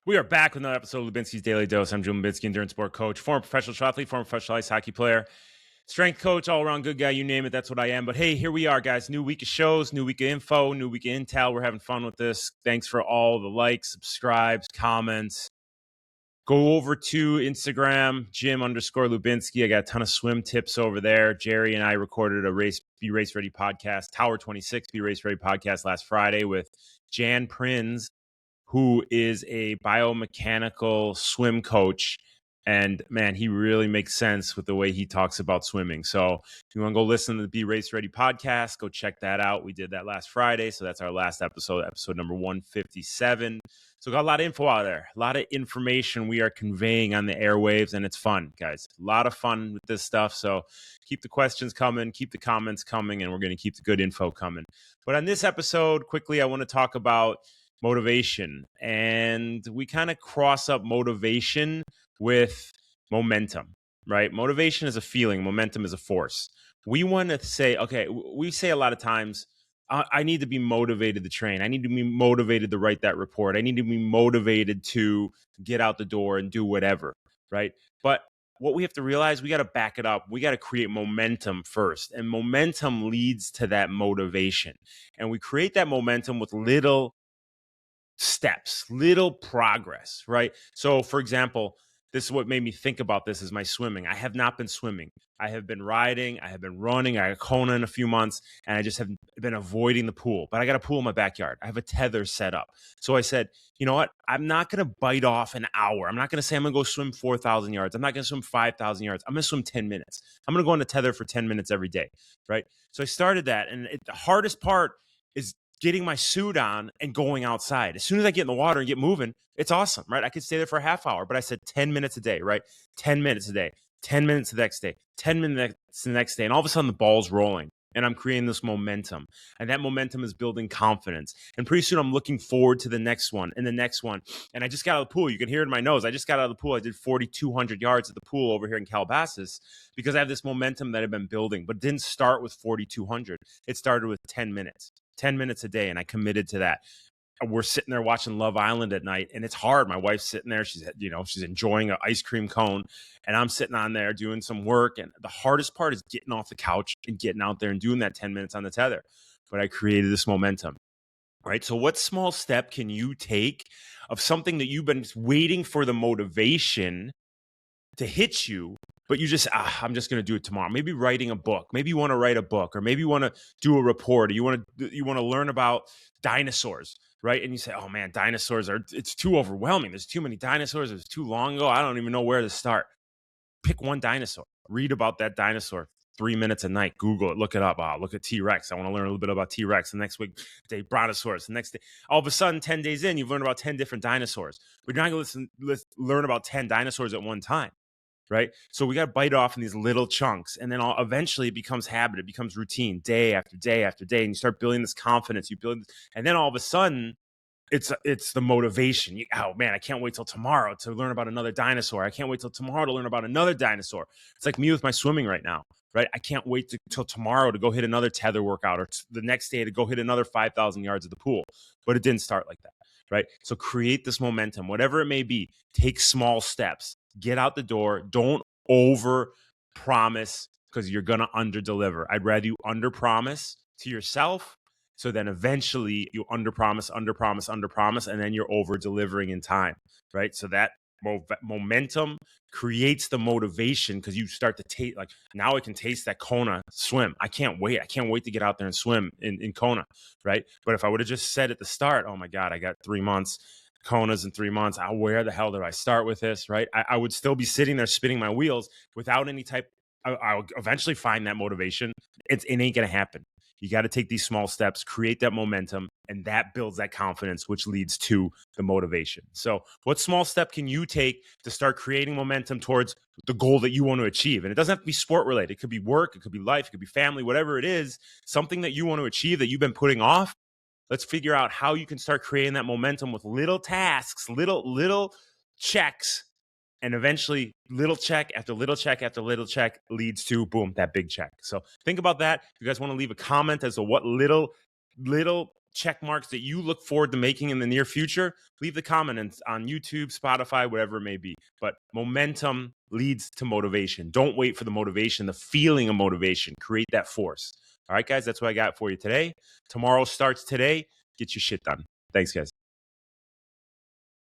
We are back with another episode of Lubinski's Daily Dose. I'm Joe Lubinski, endurance sport coach, former professional triathlete, former professional ice hockey player, strength coach, all-around good guy, you name it, that's what I am. But hey, here we are, guys. New week of shows, new week of info, new week of intel. We're having fun with this. Thanks for all the likes, subscribes, comments. Go over to Instagram, Jim_Lubinski. I got a ton of swim tips over there. Jerry and I recorded a Be Race Ready podcast, Tower 26 Be Race Ready podcast last Friday with Jan Prins, who is a biomechanical swim coach. And man, he really makes sense with the way he talks about swimming. So if you want to go listen to the Be Race Ready podcast, go check that out. We did that last Friday. So that's our last episode number 157. So got a lot of info out there, a lot of information we are conveying on the airwaves, and it's fun, guys. A lot of fun with this stuff. So keep the questions coming, keep the comments coming, and we're going to keep the good info coming. But on this episode, quickly, I want to talk about motivation, and we kind of cross up motivation with momentum, right? Motivation is a feeling, momentum is a force. We want to say, okay, we say a lot of times, I need to be motivated to train. I need to be motivated to write that report. I need to be motivated to get out the door and do whatever, right? But what we have to realize, we got to back it up. We got to create momentum first, and momentum leads to that motivation. And we create that momentum with little steps, little progress, right? So for example, this is what made me think about this is my swimming. I have not been swimming. I have been riding. I have been running. I got Kona in a few months, and I just have been avoiding the pool. But I got a pool in my backyard. I have a tether set up. So I said, you know what? I'm not going to bite off an hour. I'm not going to say I'm going to go swim 4,000 yards. I'm not going to swim 5,000 yards. I'm going to swim 10 minutes. I'm going to go on the tether for 10 minutes every day, right? So I started that, and the hardest part is getting my suit on and going outside. As soon as I get in the water and get moving, it's awesome, right? I could stay there for a half hour, but I said 10 minutes a day, right? 10 minutes a day, 10 minutes the next day, 10 minutes the next day. And all of a sudden the ball's rolling and I'm creating this momentum, and that momentum is building confidence. And pretty soon I'm looking forward to the next one and the next one. And I just got out of the pool. You can hear it in my nose. I just got out of the pool. I did 4,200 yards at the pool over here in Calabasas because I have this momentum that I've been building, but it didn't start with 4,200. It started with 10 minutes. 10 minutes a day, and I committed to that. We're sitting there watching Love Island at night, and it's hard. My wife's sitting there. She's enjoying an ice cream cone, and I'm sitting on there doing some work. And the hardest part is getting off the couch and getting out there and doing that 10 minutes on the tether. But I created this momentum, right? So what small step can you take of something that you've been waiting for the motivation to hit you, but you just, I'm just going to do it tomorrow. Maybe writing a book. Maybe you want to write a book, or maybe you want to do a report, or you want to learn about dinosaurs, right? And you say, oh man, it's too overwhelming. There's too many dinosaurs. It's too long ago. I don't even know where to start. Pick one dinosaur. Read about that dinosaur. 3 minutes a night. Google it. Look it up. Look at T-Rex. I want to learn a little bit about T-Rex. The next week, day Brontosaurus. The next day, all of a sudden, 10 days in, you've learned about 10 different dinosaurs. But you're not going to learn about 10 dinosaurs at one time. Right? So we got to bite off in these little chunks, and then eventually it becomes habit. It becomes routine, day after day after day, and you start building this confidence. And then all of a sudden, it's the motivation. Oh man, I can't wait till tomorrow to learn about another dinosaur. I can't wait till tomorrow to learn about another dinosaur. It's like me with my swimming right now, right? I can't wait till tomorrow to go hit another tether workout, or the next day to go hit another 5,000 yards at the pool. But it didn't start like that, right? So create this momentum, whatever it may be. Take small steps. Get out the door. Don't over promise, because you're going to under deliver. I'd rather you under promise to yourself, so then eventually you under promise, and then you're over delivering in time, right? So that momentum creates the motivation, because you start to taste, like, now I can taste that Kona swim. I can't wait to get out there and swim in Kona, right? But if I would have just said at the start, oh my God, I got 3 months, Konas in 3 months, where the hell did I start with this, right? I would still be sitting there spinning my wheels without any type. I'll eventually find that motivation. It ain't going to happen. You got to take these small steps, create that momentum, and that builds that confidence, which leads to the motivation. So what small step can you take to start creating momentum towards the goal that you want to achieve? And it doesn't have to be sport related. It could be work, it could be life, it could be family, whatever it is, something that you want to achieve that you've been putting off. Let's figure out how you can start creating that momentum with little tasks, little checks, and eventually little check after little check after little check leads to, boom, that big check. So think about that. If you guys want to leave a comment as to what little little check marks that you look forward to making in the near future, leave the comments on YouTube, Spotify, whatever it may be. But momentum leads to motivation. Don't wait for the motivation, the feeling of motivation. Create that force. All right, guys, that's what I got for you today. Tomorrow starts today. Get your shit done. Thanks, guys.